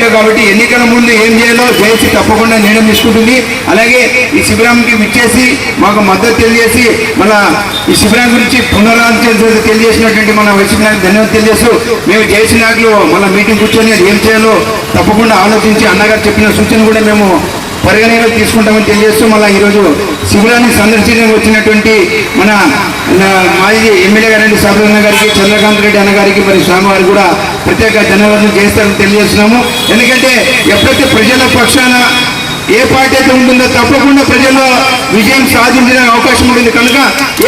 ఎన్నికలు కాబట్టి ఎన్నికల ముందు ఏం చేయాలో చేసి తప్పకుండా నిర్ణయం తీసుకుంటుంది. అలాగే ఈ శిబిరానికి విచ్చేసి మాకు మద్దతు తెలియజేసి మన ఈ శిబిరం గురించి పునరాలోచన తెలియజేసినటువంటి మన వైసీపీ నాయకులు ధన్యవాదాలు తెలియజేస్తూ మేము జేసీ నాయకులు మళ్ళీ మీటింగ్ కూర్చొని అది ఏం చేయాలో తప్పకుండా ఆలోచించి అన్నగారు చెప్పిన సూచన కూడా మేము పరిగణనలో తీసుకుంటామని తెలియజేస్తూ మళ్ళీ ఈరోజు శిబిరాన్ని సందర్శించడానికి వచ్చినటువంటి మన మాజీ ఎమ్మెల్యే గారి సభ్యుల గారికి, చంద్రకాంత్ రెడ్డి అన్న గారికి, మరి స్వామివారికి కూడా ప్రత్యేక ధన్యవాదాలు చేస్తారని తెలియజేస్తున్నాము. ఎందుకంటే ఎప్పుడైతే ప్రజల పక్షాన ఏ పార్టీ అయితే ఉంటుందో తప్పకుండా ప్రజల్లో విజయం సాధించడానికి అవకాశం ఉంటుంది. కనుక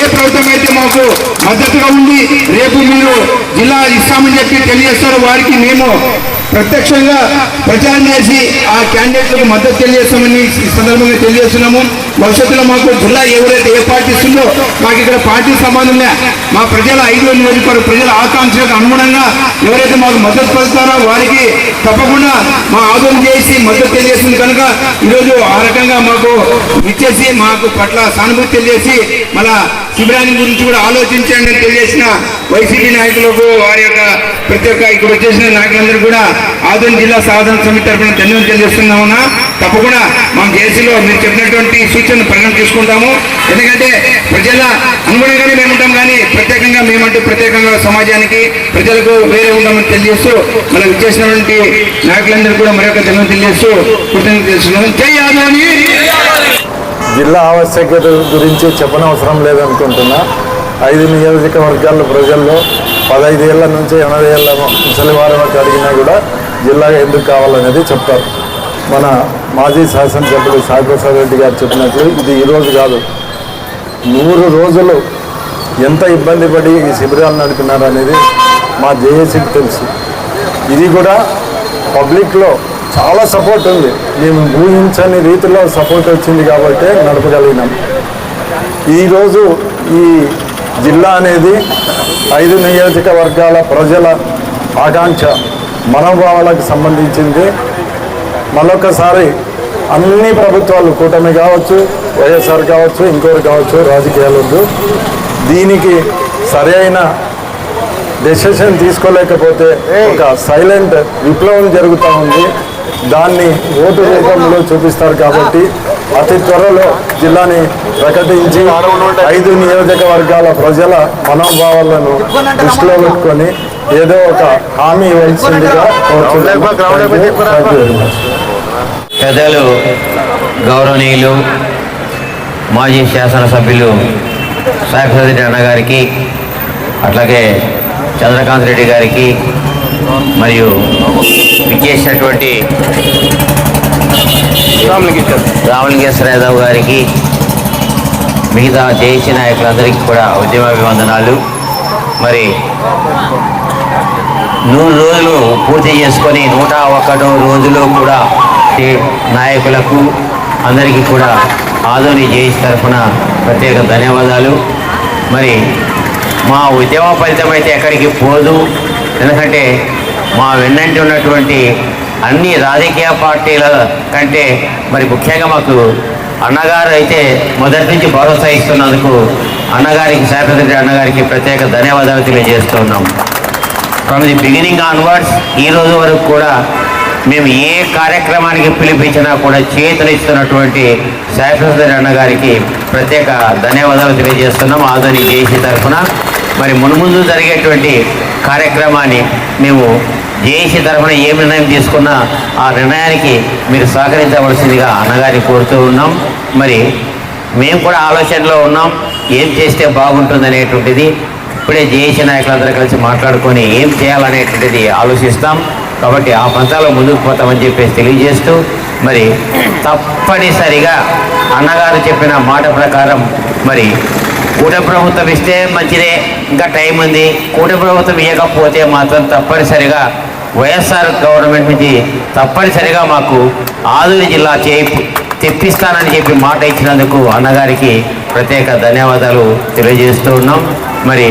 ఏ ప్రభుత్వం అయితే మాకు మద్దతుగా ఉండి రేపు మీరు జిల్లా ఇస్తామని చెప్పి తెలియజేస్తారో వారికి మేము ప్రత్యక్షంగా ప్రచారం చేసి ఆ క్యాండిడేట్లకు మద్దతు తెలియజేస్తామని ఈ సందర్భంగా తెలియజేస్తున్నాము. భవిష్యత్తులో మాకు జిల్లా ఎవరైతే ఏ పార్టీ ఇస్తుందో మాకు ఇక్కడ పార్టీ సంబంధంగా మా ప్రజల 5 నియోజకవర్గ ప్రజల ఆకాంక్షలకు అనుగుణంగా ఎవరైతే మాకు మద్దతు పలుకుతారో వారికి తప్పకుండా మా ఆదరణ చేసి మద్దతు తెలియజేస్తుంది. కనుక ఈరోజు ఆ రకంగా మాకు ఇచ్చేసి మాకు పట్ల సానుభూతి తెలియజేసి మన శిబిరాన్ని గురించి కూడా ఆలోచించండి అని తెలియజేసిన వైసీపీ నాయకులకు వారి యొక్క ప్రతి ఒక్క ఇక్కడ వచ్చేసిన నాయకులందరూ కూడా ఆదోని జిల్లా సాధారణ సమితి తరఫున ధన్యవాదాలు తెలియజేస్తున్నామన్నా. తప్పకుండా మా జేసీలో మీరు చెప్పినటువంటి సూచనలు పరిగణ తీసుకుంటాము. ఎందుకంటే ప్రజల అనుగుణంగానే మేము ఉంటాం, కానీ ప్రత్యేకంగా మేమంటూ ప్రత్యేకంగా సమాజానికి ప్రజలకు వేరే ఉంటామని తెలియజేస్తూ మనకు ఇచ్చేసినటువంటి నాయకులందరూ కూడా మరొక ధన్యవాదాలు తెలియజేస్తూ కృతజ్ఞతలు తెలుస్తున్నాం. జై ఆదోని. జిల్లా ఆవశ్యకత గురించి చెప్పనవసరం లేదనుకుంటున్నా. 5 నియోజకవర్గాల ప్రజల్లో 15 ఏళ్ల నుంచి 80 ఏళ్ల ముసలివారి వరకు అడిగినా కూడా జిల్లా ఎందుకు కావాలనేది చెప్తారు. మన మాజీ శాసనసభ్యులు సాయిప్రసాద్ రెడ్డి గారు చెప్పినట్లు ఇది ఈరోజు కాదు, 100 రోజులు ఎంత ఇబ్బంది పడి ఈ శిబిరాలు నడిపినారనేది మా జేఏసీకి తెలుసు. ఇది కూడా పబ్లిక్లో చాలా సపోర్ట్ ఉంది. మేము ఊహించని రీతిలో సపోర్ట్ వచ్చింది కాబట్టి నడపగలిగినాం. ఈరోజు ఈ జిల్లా అనేది 5 నియోజకవర్గాల ప్రజల ఆకాంక్ష మనోభావాలకు సంబంధించింది. మరొకసారి అన్ని ప్రభుత్వాలు, కూటమి కావచ్చు, వైఎస్ఆర్ కావచ్చు, ఇంకోరు కావచ్చు, రాజకీయాలు వద్దు, దీనికి సరైన డెసిషన్ తీసుకోలేకపోతే ఒక సైలెంట్ విప్లవం జరుగుతూ ఉంది. దాన్ని ఓటు రూపంలో చూపిస్తారు. కాబట్టి అతి త్వరలో జిల్లాని ప్రకటించి 5 నియోజకవర్గాల ప్రజల మనోభావాలను దృష్టిలో పెట్టుకొని ఏదో ఒక హామీ ఇవ్వాల్సిందిగా పెద్దలు, గౌరవనీయులు, మాజీ శాసనసభ్యులు సాయిప్రసాద్ రెడ్డి అన్న గారికి, అట్లాగే చంద్రకాంత్ రెడ్డి గారికి, మరియు విచ్చేసినటువంటి రామలింగేశ్వర యాదవ్ గారికి, మిగతా జేఏసీ నాయకులందరికీ కూడా ఉద్యమాభివందనాలు. మరి 100 రోజులు పూర్తి చేసుకొని 101 రోజులు కూడా నాయకులకు అందరికీ కూడా ఆదోని జేఏసీ తరఫున ప్రత్యేక ధన్యవాదాలు. మరి మా ఉద్యమ ఫలితం అయితే ఎక్కడికి పోదు. ఎందుకంటే మా వెన్నంటి ఉన్నటువంటి అన్ని రాజకీయ పార్టీల కంటే మరి ముఖ్యంగా మాకు అన్నగారు అయితే మొదటి నుంచి భరోసా ఇస్తున్నందుకు అన్నగారికి, సాయిప్రసాద్ రెడ్డి అన్నగారికి ప్రత్యేక ధన్యవాదాలు తెలియజేస్తూ ఉన్నాం. ఫ్రమ్ ది బిగినింగ్ ఆన్వర్డ్స్ ఈ రోజు వరకు కూడా మేము ఏ కార్యక్రమానికి పిలిపించినా కూడా చేతులిస్తున్నటువంటి సాయిప్రసాద్ రెడ్డి అన్నగారికి ప్రత్యేక ధన్యవాదాలు తెలియజేస్తున్నాం ఆదోని జేఏసీ తరఫున. మరి మున్ముందు జరిగేటువంటి కార్యక్రమాన్ని మేము జేఏసీ తరఫున ఏ నిర్ణయం తీసుకున్నా ఆ నిర్ణయానికి మీరు సహకరించవలసిందిగా అన్నగారిని కోరుతూ ఉన్నాం. మరి మేము కూడా ఆలోచనలో ఉన్నాం, ఏం చేస్తే బాగుంటుందనేటువంటిది. ఇప్పుడే జేఏసీ నాయకులందరూ కలిసి మాట్లాడుకొని ఏం చేయాలనేటువంటిది ఆలోచిస్తాం. కాబట్టి ఆ పంతాలో ముందుకు పోతామని చెప్పేసి తెలియజేస్తూ, మరి తప్పనిసరిగా అన్నగారు చెప్పిన మాట ప్రకారం మరి కూటమి ప్రభుత్వం ఇస్తే మంచిదే, ఇంకా టైం ఉంది. కూటమి ప్రభుత్వం ఇవ్వకపోతే మాత్రం తప్పనిసరిగా వైఎస్ఆర్ గవర్నమెంట్ నుంచి తప్పనిసరిగా మాకు ఆదోని జిల్లా తెప్పిస్తానని చెప్పి మాట ఇచ్చినందుకు అన్నగారికి ప్రత్యేక ధన్యవాదాలు తెలియజేస్తూ ఉన్నాం. మరి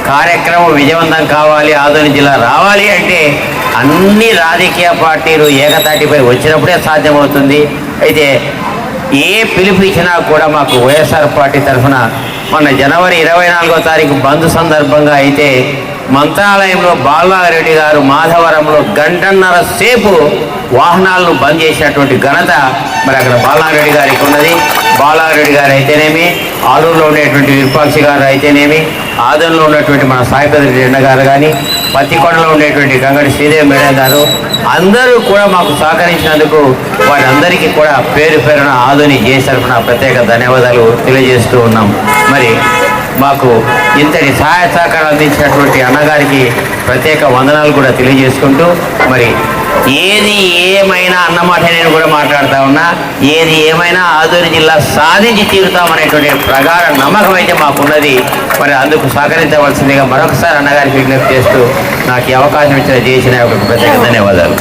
కార్యక్రమం విజయవంతం కావాలి, ఆదోని జిల్లా రావాలి అంటే అన్ని రాజకీయ పార్టీలు ఏకతాటిపై వచ్చినప్పుడే సాధ్యమవుతుంది. అయితే ఏ పిలుపు ఇచ్చినా కూడా మాకు వైఎస్ఆర్ పార్టీ తరఫున మొన్న జనవరి 24వ తారీఖు బంద్ సందర్భంగా అయితే మంత్రాలయంలో బాలనాగరెడ్డి గారు మాధవరంలో 1.5 గంటల సేపు వాహనాలను బంద్ చేసినటువంటి ఘనత మరి అక్కడ బాలారెడ్డి గారికి ఉన్నది. బాలారెడ్డి గారు అయితేనేమి, ఆలూరులో ఉండేటువంటి విరూపాక్షి గారు అయితేనేమి, ఆదంలో ఉన్నటువంటి మన సాయిపతి రెడ్డి గారు కానీ, పత్తికొండలో ఉండేటువంటి గంగడి శ్రీదేవి మేడం గారు అందరూ కూడా మాకు సహకరించినందుకు వారందరికీ కూడా పేరు పేరున ఆదోని జేఏసీ తరఫున ప్రత్యేక ధన్యవాదాలు తెలియజేస్తూ ఉన్నాం. మరి మాకు ఇంతటి సహాయ సహకారం అందించినటువంటి అన్నగారికి ప్రత్యేక వందనాలు కూడా తెలియజేసుకుంటూ, మరి ఏది ఏమైనా అన్నమాట నేను కూడా మాట్లాడుతూ ఉన్నా, ఏది ఏమైనా ఆదోని జిల్లా సాధించి తీరుతామనేటువంటి ప్రగాఢ నమ్మకం అయితే మాకున్నది. మరి అందుకు సహకరించవలసిందిగా మరొకసారి అన్నగారికి విజ్ఞప్తి చేస్తూ నాకు ఈ అవకాశం ఇచ్చిన జేఏసీ నాయకులకు ప్రత్యేక ధన్యవాదాలు.